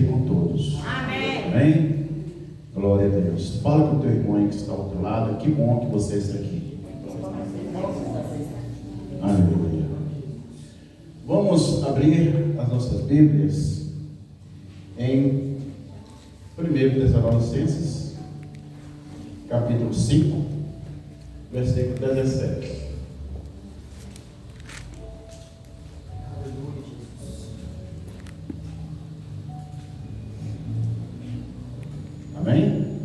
com todos. Amém. Amém? Glória a Deus. Fala com o teu irmão que está ao outro lado. Que bom que você está aqui. Aleluia. Vamos abrir as nossas Bíblias em 1 Tessalonicenses, capítulo 5, versículo 17. Amém?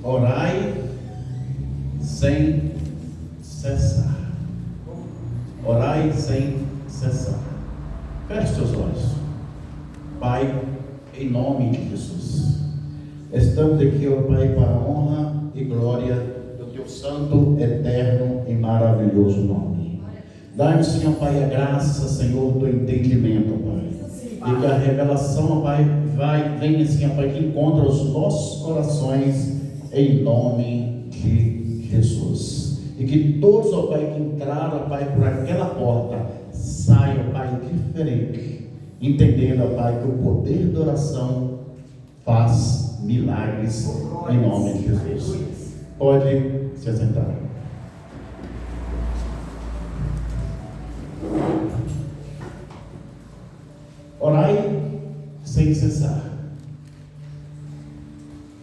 Orai sem cessar. Orai sem cessar. Feche seus olhos. Pai, em nome de Jesus, estamos aqui, ó Pai, para a honra e glória do Teu santo, eterno e maravilhoso nome. Dá-nos, Senhor Pai, a graça, Senhor, do entendimento, Pai. E que a revelação, ó Pai, venha, Senhor Pai, que encontra os nossos corações, em nome de Jesus. E que todos, ó Pai, que entraram, ó Pai, por aquela porta, saiam, ó Pai, diferente, entendendo, ó Pai, que o poder da oração faz milagres, em nome de Jesus. Pode se assentar. Orai sem cessar.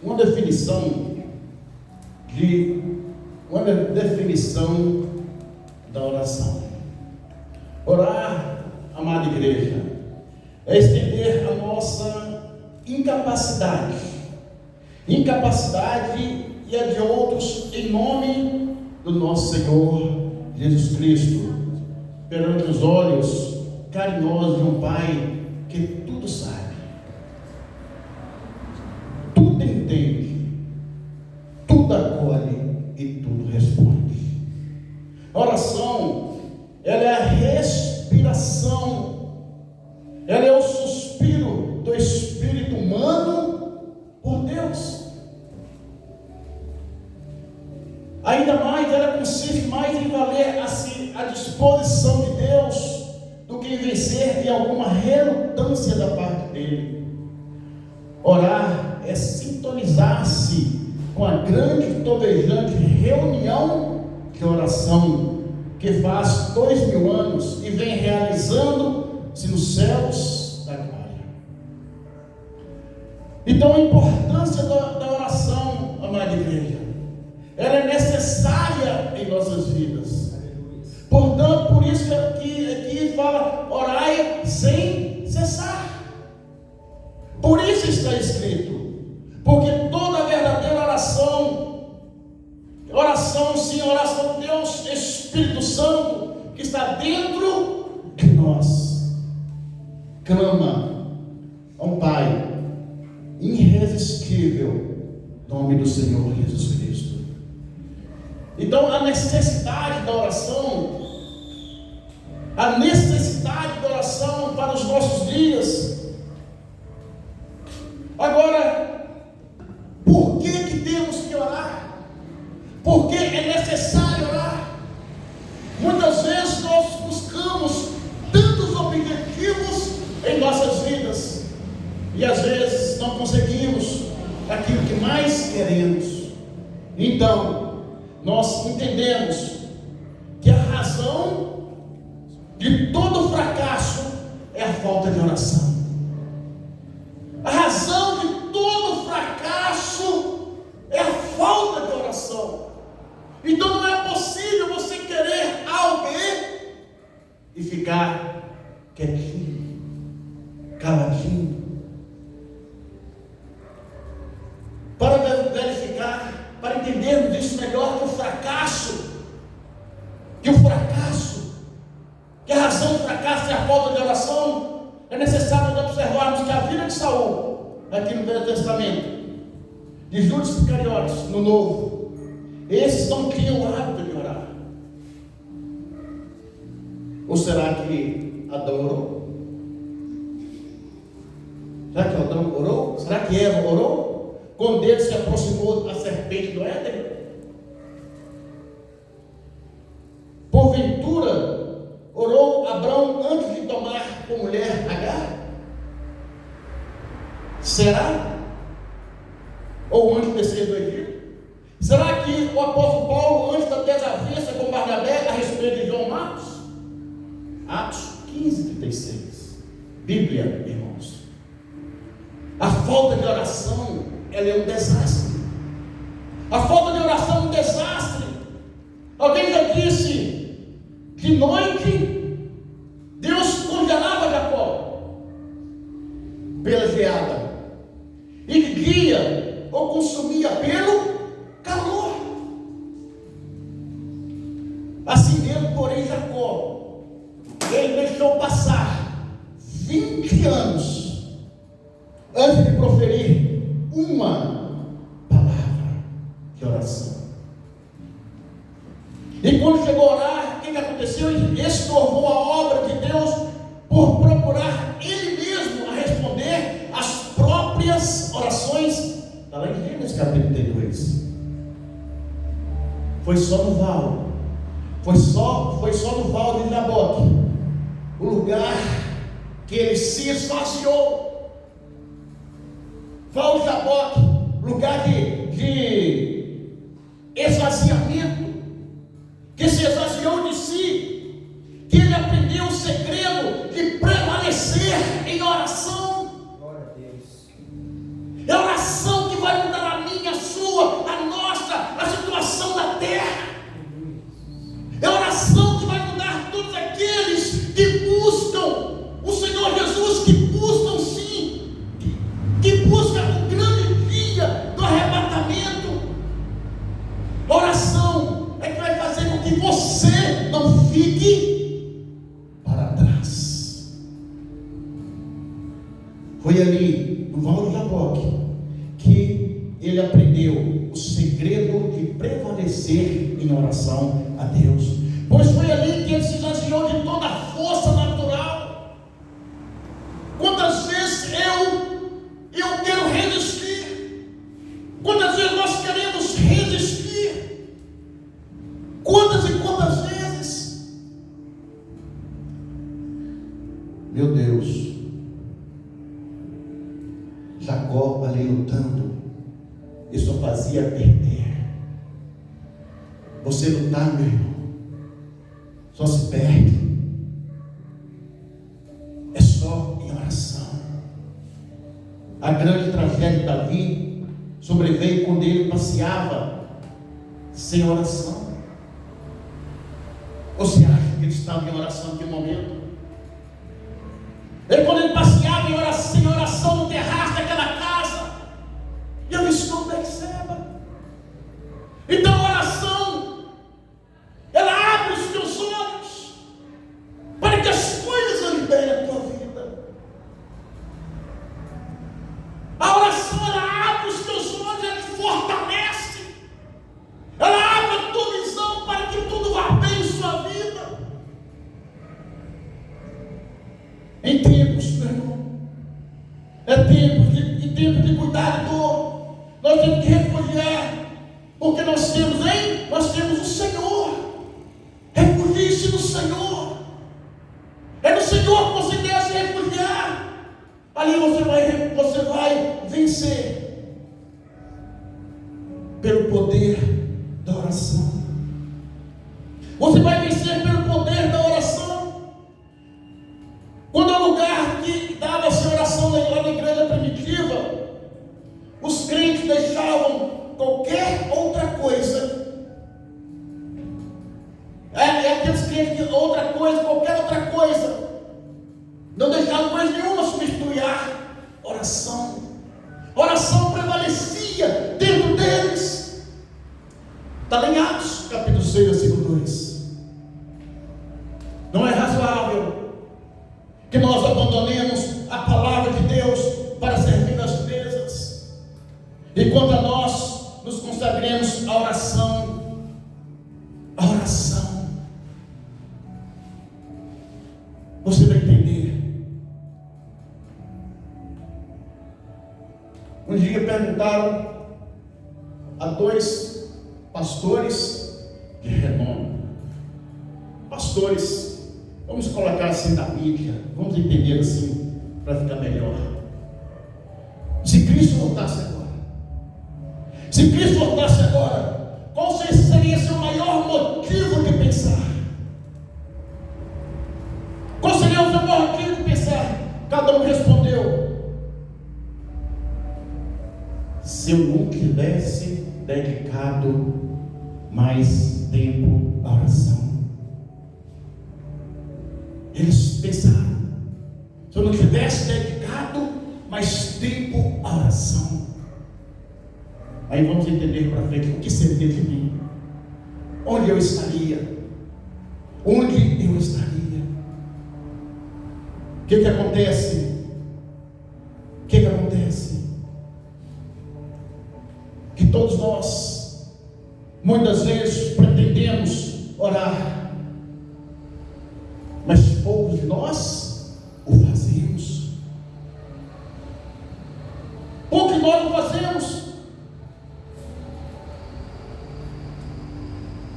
Uma definição da oração. Orar, amada igreja, é estender a nossa incapacidade e a de outros, em nome do nosso Senhor Jesus Cristo, perante os olhos carinhosos de um Pai que tudo sabe, tudo entende, tudo acolhe e tudo responde. A oração, ela é a respiração, ela é o suspiro do espírito humano por Deus. Ainda mais, ela consiste mais em valer assim a disposição de Deus do que em vencer de alguma relutância da parte dele. Orar é sintonizar-se com a grande e trovejante reunião de oração que faz 2000 anos e vem realizando-se nos céus da glória. Então a importância da oração, amada igreja, ela é necessária em nossas vidas. Portanto, por isso que aqui fala, orai sem cessar. Por isso está escrito, porque toda verdadeira oração sim, oração de Deus, Espírito Santo, que está dentro de nós, clama a um Pai irresistível, em nome do Senhor Jesus Cristo. Então, a necessidade da oração para os nossos dias. Agora, por que temos que orar? Por que é necessário orar? Muitas vezes nós buscamos tantos objetivos em nossas vidas e às vezes não conseguimos aquilo que mais queremos. Então, nós entendemos que a razão de todo fracasso é a falta de oração. A razão de todo fracasso é a falta de oração. Então não é possível você querer A ou B e ficar quietinho, caladinho. Para verificar, para entendermos isso melhor, que a razão do fracasso é a falta de oração, é necessário observarmos que a vida de Saul, aqui no Velho Testamento, de Judas Iscariotes, no Novo, esses não tinham o hábito de orar. Ou será que Adão orou? Será que Adão orou? Será que Eva orou? Quando ele se aproximou da serpente do Éden? Porventura, orou Abraão antes de tomar por mulher Agar? Será? Ou antes de descer do Egito? Será que o apóstolo Paulo, antes da desavença com Barnabé a respeito de João Marcos? Atos 15:36. Bíblia, irmãos. A falta de oração, ela é um desastre. A falta de oração é um desastre. Alguém já disse: de noite Deus congelava Jacó pela geada, e de dia o consumia pelo calor. Assim mesmo, porém, Jacó, ele deixou passar 20 anos antes de proferir uma palavra de oração. E quando chegou a orar, o que aconteceu? Ele estorvou a obra de Deus por procurar ele mesmo a responder às próprias orações. Está lá em Gênesis capítulo 32. Foi só no val. Foi só no val de Jaboque, o lugar que ele se esvaziou. Val de Jaboque, lugar de esvaziamento, que se esvaziou de si, que ele aprendeu o segredo de prevalecer em oração. Glória a Deus. É a oração que vai mudar a minha, a sua, a nossa, a situação da terra. É a oração que vai mudar todos aqueles que buscam o Senhor Jesus, que buscam sim, que buscam o grande dia do arrebatamento. A oração é que vai fazer com que você não fique para trás. Foi ali no Val de Jaboque que ele aprendeu o segredo de prevalecer em oração a Deus, pois foi ali que ele se esvaziou de toda a força natural. Quantas vezes eu quero resistir? Quantas vezes nós queremos resistir? Quantas e quantas vezes? Meu Deus, Jacó ali lutando, isso só fazia perder. Você lutar, meu irmão, só se perde. É só em oração. A grande tragédia de Davi sobreveio quando ele passeava sem oração. Você acha que ele estava em oração naquele momento? Quando ele passeava em oração, sem oração no terraço daquela casa, e avistou Betseba. Então a oração, ela abre os teus olhos para que as coisas liberem a tua vida. A oração, ela abre os teus olhos, ela te fortalece, ela abre a tua visão para que tudo vá bem em sua vida. Em tempos, meu irmão, em tempos de cuidar de dor, nós temos que refugiar, porque nós temos o Senhor. Refugie-se no Senhor. É no Senhor que você deve se refugiar. Ali você vai vencer pelo poder da oração. Você vai vencer pelo poder da oração. Quando é um lugar que dava-se oração lá na igreja primitiva, os crentes deixavam qualquer outra coisa. Aqueles crentes que outra coisa, qualquer outra coisa, não deixavam coisa nenhuma substituir a oração. A oração prevalecia dentro deles. Está lá em Atos, capítulo 6, versículo 2. Não é razoável que nós abandonemos a palavra de Deus para servir nas mesas, enquanto a nós nos consagremos à oração. A oração. Você vai entender. Um dia perguntaram a dois pastores de renome. Pastores, vamos colocar assim na mídia, vamos entender assim para ficar melhor. Se Cristo voltasse agora, se Cristo voltasse agora, qual seria seu maior motivo de pensar? Qual seria o seu maior motivo de pensar? Cada um respondeu: se eu não tivesse dedicado mais tempo à oração. Eles pensaram: se eu não tivesse dedicado mais tempo à oração. Aí vamos entender para frente o que seria de mim, onde eu estaria, onde eu estaria. O que acontece? O que acontece? Que todos nós, muitas vezes, pretendemos orar, mas poucos de nós o fazemos. Poucos de nós o fazemos.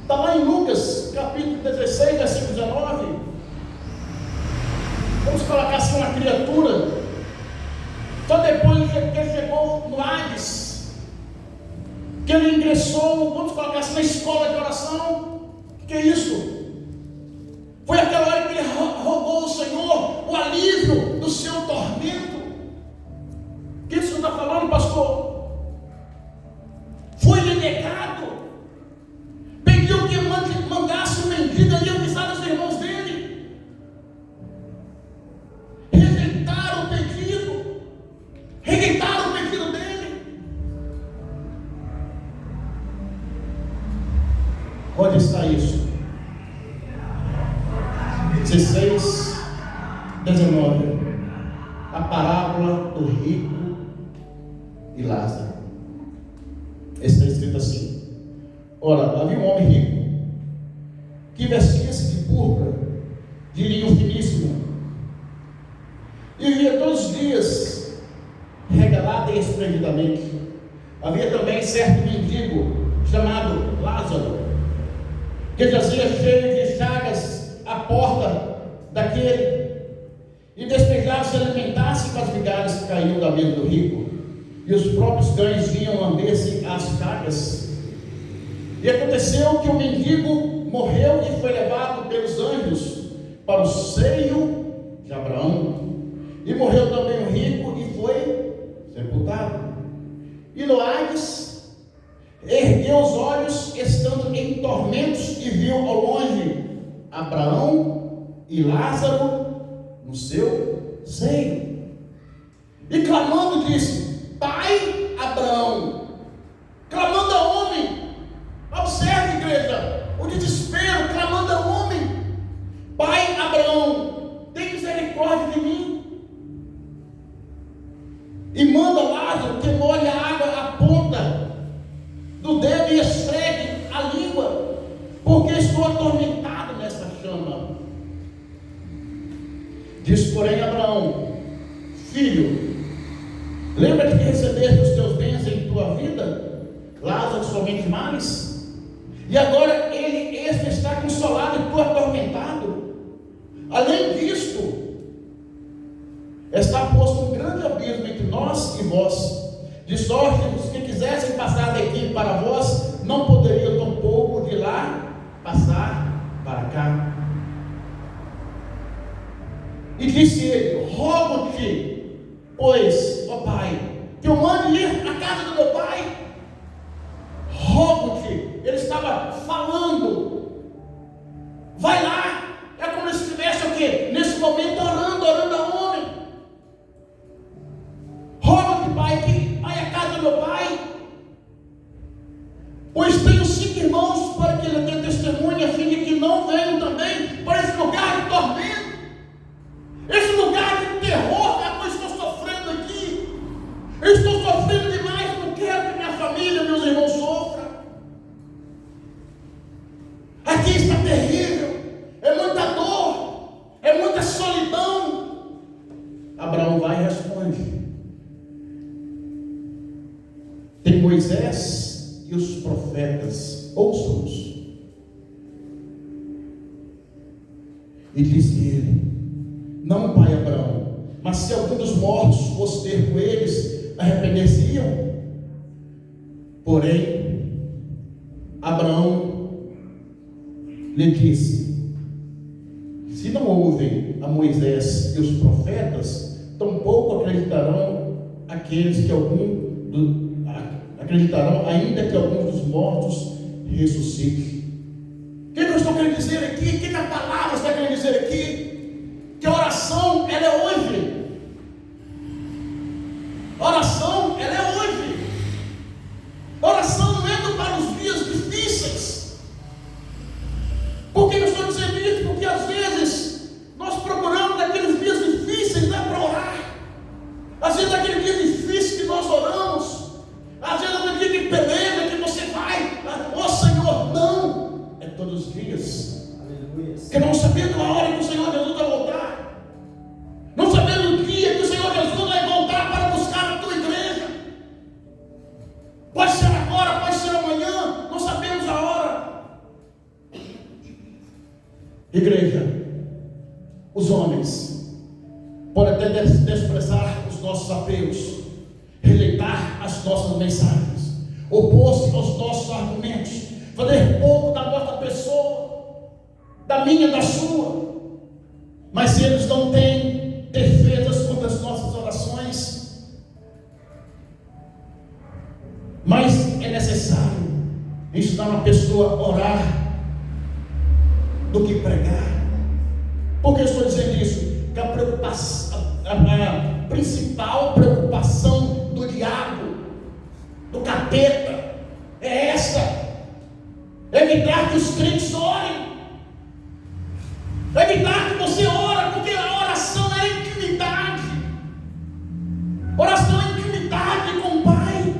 Está lá em Lucas, capítulo 16, versículo 19. Vamos colocar assim uma criatura. Só depois que ele chegou no Hades, que ele ingressou, vamos colocar assim, na escola de oração. O que é isso? Foi aquela hora que ele rogou ao Senhor o alívio do seu tormento. O que isso está falando, pastor? Foi-lhe negado. Pediu que mandasse um mendigo ali avisar os irmãos dele. Rejeitaram o pedido. Rejeitaram o pedido dele. Onde está isso? 16, 19. A parábola do rico e Lázaro. Está escrito assim: ora, havia um homem rico que vestia-se de púrpura, de linho finíssimo, e vivia todos os dias regalado e esplendidamente. Havia também certo mendigo chamado Lázaro, que jazia cheio de chagas à porta daquele, e despejava se alimentasse com as migalhas que caíam da mesa do rico, e os próprios cães vinham lamber-se as chagas. E aconteceu que o mendigo morreu e foi levado pelos anjos para o seio de Abraão. E morreu também o rico e foi sepultado. E no Hades ergueu os olhos, estando em tormentos, e viu ao longe Abraão e Lázaro no seu seio. E clamando disse: Pai Abraão, clamando a homem. Observe, igreja, o desespero, clamando a homem: Pai Abraão, tem misericórdia de mim, e manda Lázaro que molhe a água à ponta do dedo e esfregue a língua, porque estou atormentado nessa chama. Diz, porém, Abraão: Filho, lembra-te que recebeste os teus bens em tua vida, Lázaro somente males, e agora este está consolado e tu atormentado. Além disto, está posto um grande abismo entre nós e vós, de sorte que os que quisessem passar daqui para vós não poderiam tampouco de lá passar para cá. E disse ele: Rogo-te, pois, ó Pai, que eu mande ir à casa do meu pai. Rogo-te. Ele estava falando. Vai lá. É como se estivesse o quê? Nesse momento orando a homem. Rogo-te, Pai, que vai à casa do meu pai, pois tenho 5 irmãos, para que ele dê testemunha, a fim de que não venham também para esse lugar de tormento, esse lugar de terror a qual estou sofrendo aqui. Eu estou sofrendo demais, não quero que minha família, meus irmãos sofram. Aqui está terrível, é muita dor, é muita solidão. Abraão vai e responde: tem Moisés e os profetas, ouçam-nos. E disse ele: Não, pai Abraão, mas se algum dos mortos fosse ter com eles, arrepender-se-iam. Porém, Abraão lhe disse: se não ouvem a Moisés e os profetas, tampouco acreditarão aqueles que acreditarão, ainda que alguns dos mortos ressuscitem. O que eu estou querendo dizer aqui? O que a palavra está querendo dizer aqui? Que a oração, ela é hoje. A oração, ela é hoje. A oração não é para os dias difíceis. Por que eu estou dizendo isso? Porque às vezes nós procuramos naqueles dias difíceis, não é para orar. Às vezes naquele dia difícil que nós oramos, às vezes naquele dia de peleja que você vai, ó Senhor, não, é todos os dias. Aleluia. Que não sabendo a hora que o Senhor Jesus vai voltar, não sabendo o dia que o Senhor Jesus vai voltar para buscar a tua igreja. Pode ser agora, pode ser amanhã, não sabemos a hora. Igreja, os homens podem até desprezar os nossos apelos, rejeitar as nossas mensagens, opor-se aos nossos argumentos, fazer pouco da nossa pessoa, da minha, da sua. Mas se eles não têm defesas contra as nossas orações, mas é necessário ensinar uma pessoa a orar do que pregar. Por que eu estou dizendo isso? Que a preocupação, a principal preocupação do diabo, do capeta, é essa: evitar que os crentes orem, evitar que você ore, porque a oração é intimidade. Oração é intimidade com o Pai.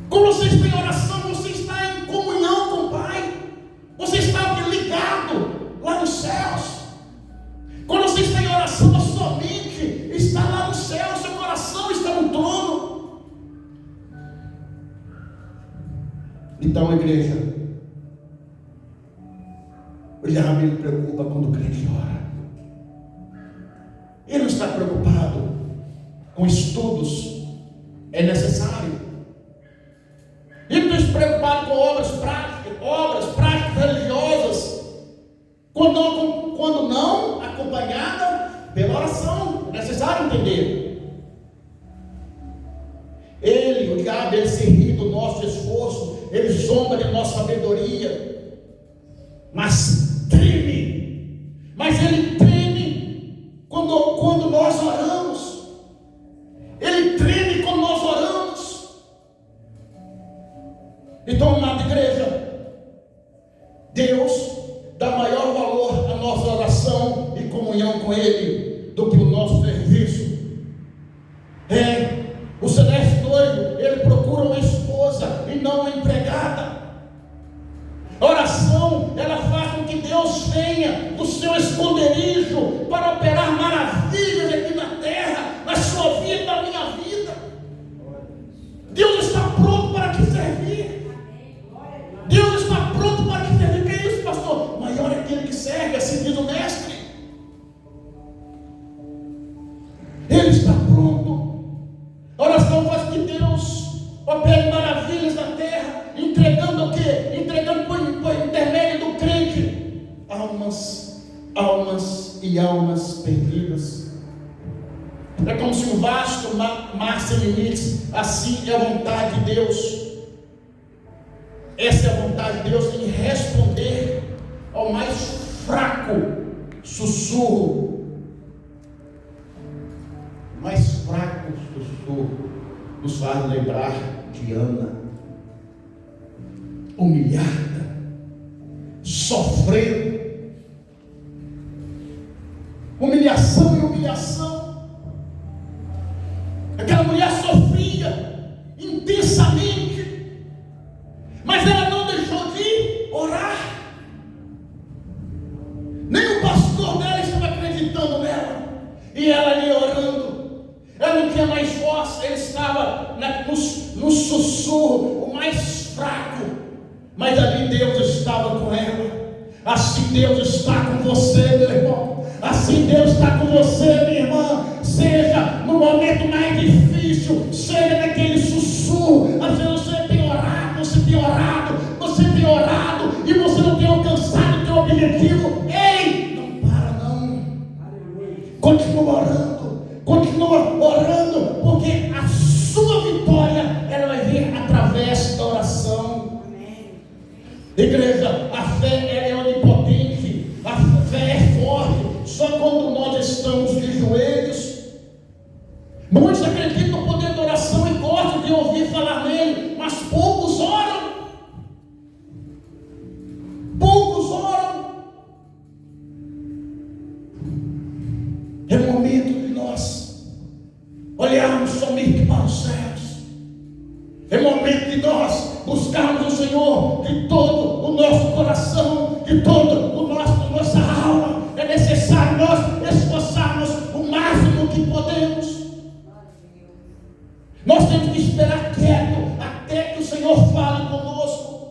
Quando você está em oração, você está em comunhão com o Pai. Você está ligado lá nos céus. Quando você está em oração, a sua mente está lá no céu, seu coração está no trono. Então, igreja, o diabo me preocupa quando o crente ora. Ele não está preocupado com estudos, é necessário. Ele não está preocupado com obras práticas religiosas, quando não acompanhada pela oração. É necessário entender. O diabo, ele se ri do nosso esforço, ele zomba de nossa sabedoria, mas ele treme quando nós oramos. Ele treme quando nós oramos. Então, amada igreja, Deus dá maior valor à nossa oração e comunhão com Ele do que o nosso serviço. O celeste noivo, ele procura uma esposa e não uma empregada. A oração, ela faz com que Deus venha do seu esconderijo para operar maravilhas aqui na terra, na sua vida, na minha vida. Deus está pronto para te servir. Deus está pronto para te servir. O que é isso, pastor? Maior é aquele que serve, assim diz o mestre. Ele está pronto. A oração faz que Deus opere maravilhas na terra, entregando o quê? Entregando por intermédio do crente almas e almas perdidas. É como se um vasto mar sem limites. Assim é a vontade de Deus. Essa é a vontade de Deus, em responder ao mais fraco sussurro. O mais fraco sussurro nos faz lembrar de Ana, humilhada, sofrendo, humilhação e humilhação. Aquela mulher sofria intensamente, mas ela não deixou de orar. Nem o pastor dela estava acreditando nela, e ela ali orando. Ela não tinha mais força, ele estava no sussurro, o mais fraco, mas ali Deus estava com ela. Assim Deus está com você, meu irmão. Assim Deus está com você, minha irmã. Seja no momento mais difícil, exercício, seja naquele sussurro. Às vezes você tem orado, e você não tem alcançado o teu objetivo. Ei, não para não. Continua orando, porque a sua vitória ela vai vir através da oração. Igreja, a fé é onipotente, a fé é forte, só quando nós estamos de joelhos. Muitos acreditam no poder da oração e gostam de ouvir falar nele, mas poucos oram. É momento de nós olharmos somente para os céus. É momento de nós buscarmos o Senhor de todo o nosso coração, de toda a nossa alma. É necessário nós esforçarmos o máximo que podemos. Nós temos que esperar quieto até que o Senhor fale conosco.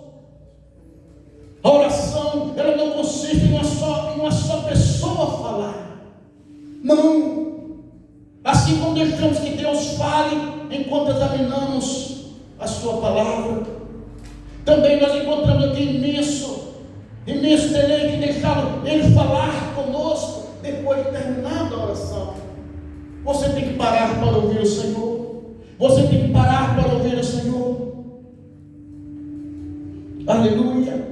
A oração, ela não consiste em uma só pessoa falar. Não. Assim como deixamos que Deus fale enquanto examinamos a sua palavra, também nós encontramos aqui imenso deleite em deixá-lo Ele falar conosco depois de terminada a oração. Você tem que parar para ouvir o Senhor. Você tem que parar para ouvir o Senhor. Aleluia.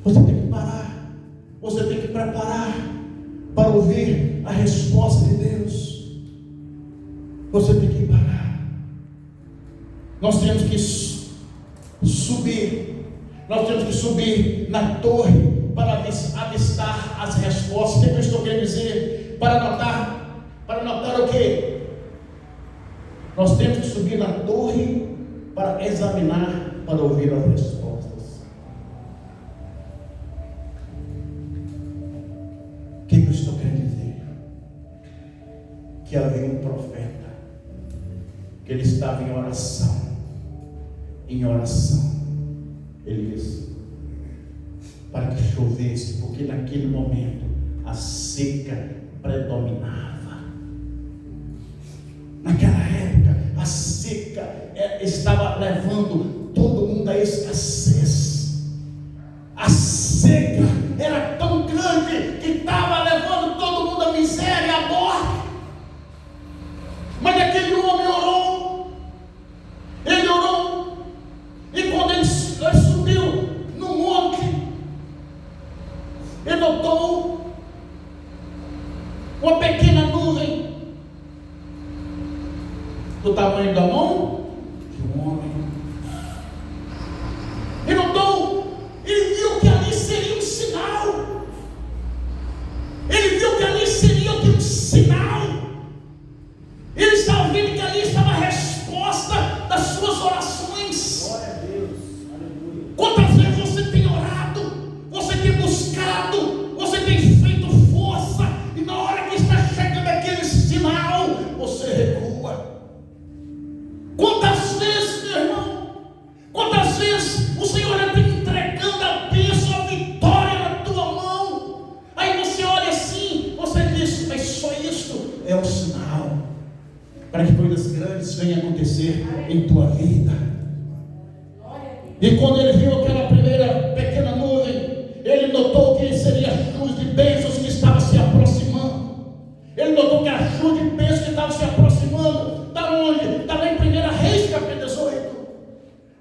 Você tem que parar. Você tem que preparar para ouvir a resposta de Deus. Você tem que parar. Nós temos que subir. Nós temos que subir na torre para avistar as respostas. O que eu estou querendo dizer? Para notar o quê? Nós temos que subir na torre para examinar, para ouvir as respostas. O que eu estou querendo dizer? Que havia um profeta, que ele estava em oração. Ele disse para que chovesse, porque naquele momento a seca predominava. Naquela época a seca estava levando todo mundo à escassez. A seca era tão grande que estava levando todo mundo à miséria e à morte. Mas aquele homem orou. Ele orou. E quando ele subiu no monte, ele notou uma pequena nuvem do tamanho da mão de um homem. Ele viu que ali seria um sinal. Ele estava vendo que ali estava a resposta das suas orações. Glória a Deus. Aleluia. Quantas vezes você tem orado, você tem buscado, você tem feito força, e na hora que está chegando aquele sinal, você recua. Quantas vezes, meu irmão, quantas vezes o Senhor está entregando a bênção, a vitória na tua mão, aí você olha assim, você diz, mas só isso é um sinal para que coisas grandes venham acontecer em tua vida. E quando ele viu aquela primeira pequena nuvem, ele notou que seria a chuva de bênçãos que estava se aproximando. Ele notou que a chuva de bênçãos que estava se aproximando. Da onde? Está lá em 1 Reis, capítulo 18.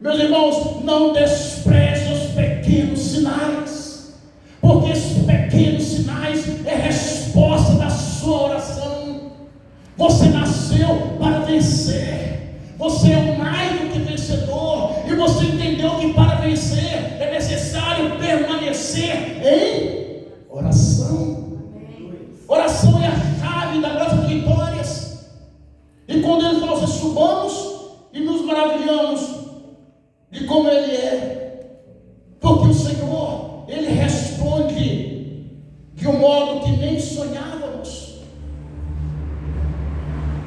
Meus irmãos, não despreze os pequenos sinais, porque esses pequenos sinais é resposta da sua oração. Você nasceu para vencer. Você é mais do que vencedor. E você entendeu que para vencer é necessário permanecer em oração. Oração é a chave das nossas vitórias. E quando ele falou assim, subamos e nos maravilhamos de como Ele é. Porque o Senhor, Ele responde de um modo que nem sonhávamos.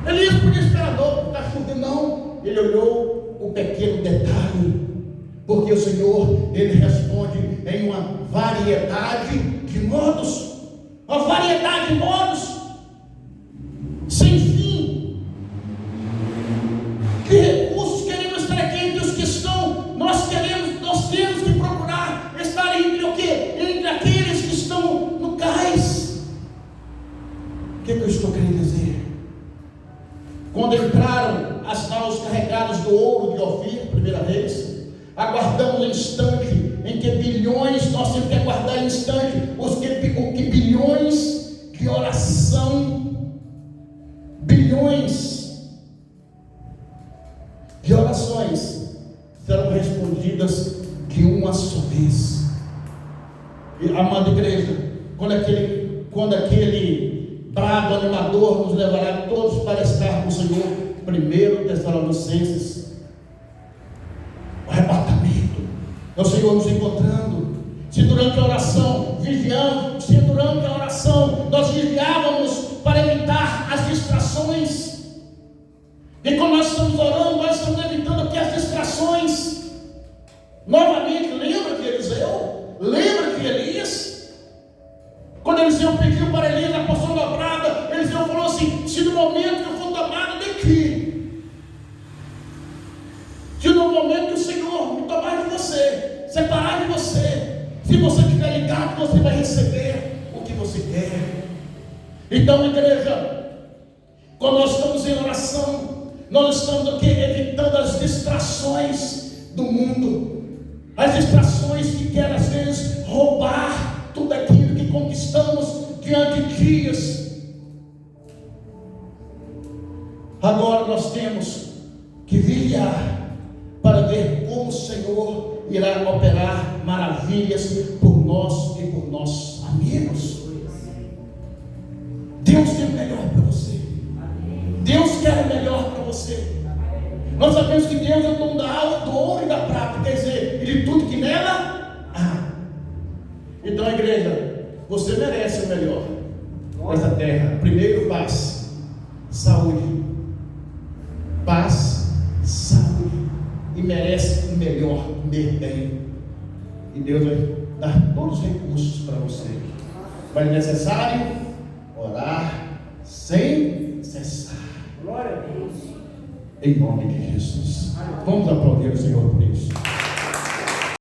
Elias podia esperar, não, está chovendo, não. Ele olhou o pequeno detalhe, porque o Senhor, Ele responde em uma variedade de modos, sem fim. que eu estou querendo dizer? Quando entraram as naus carregadas do ouro de Ofir, primeira vez, aguardamos o instante em que bilhões, nós temos que aguardar o instante, o que bilhões de oração, bilhões de orações serão respondidas de uma só vez. E, amada igreja, quando aquele brado animador nos levará todos para estar com o Senhor, 1 Tessalonicenses, o arrebatamento, é o Senhor nos encontrando. Se durante a oração vigiamos, se durante a oração nós vigiávamos para evitar as distrações, e quando nós estamos orando, nós estamos evitando aqui as distrações. Novamente, lembra de Eliseu? Lembra de Elias? Quando Eliseu pediu para Elias a porção dobrada, Eliseu falou assim: se no momento que eu for tomado daqui, se no momento que o Senhor me tomar de você, separar de você, se você estiver ligado, você vai receber o que você quer. Então, igreja, quando nós estamos em oração, nós estamos aqui evitando as distrações do mundo, as distrações que querem às vezes roubar tudo aquilo que conquistamos diante de dias. Agora nós temos que vigiar para ver como o Senhor irá operar maravilhas por nós e por nossos amigos. Deus tem o melhor para você. Deus quer o melhor para você. Nós sabemos que Deus é o dono do ouro e da prata, quer dizer, e de tudo que nela há. Então, igreja, você merece o melhor nessa terra. Primeiro, paz, saúde. Paz, saúde. E merece o melhor, comer bem. E Deus vai dar todos os recursos para você. Mas é necessário orar sem cessar. Glória a Deus. Em nome de Jesus. Vamos aplaudir o Senhor por isso.